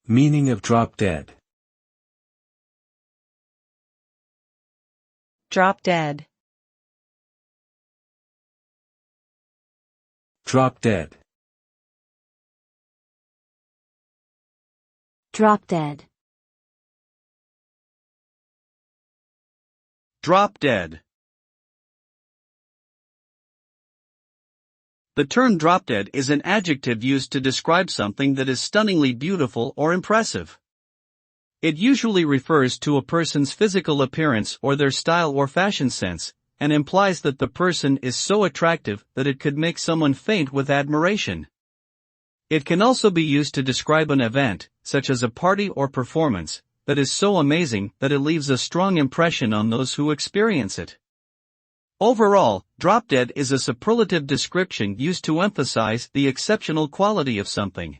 Meaning of drop dead. Drop dead. Drop dead. Drop dead. Drop dead. The term drop dead is an adjective used to describe something that is stunningly beautiful or impressive. It usually refers to a person's physical appearance or their style or fashion sense, and implies that the person is so attractive that it could make someone faint with admiration. It can also be used to describe an event, such as a party or performance, that is so amazing that it leaves a strong impression on those who experience it. Overall, drop dead is a superlative description used to emphasize the exceptional quality of something.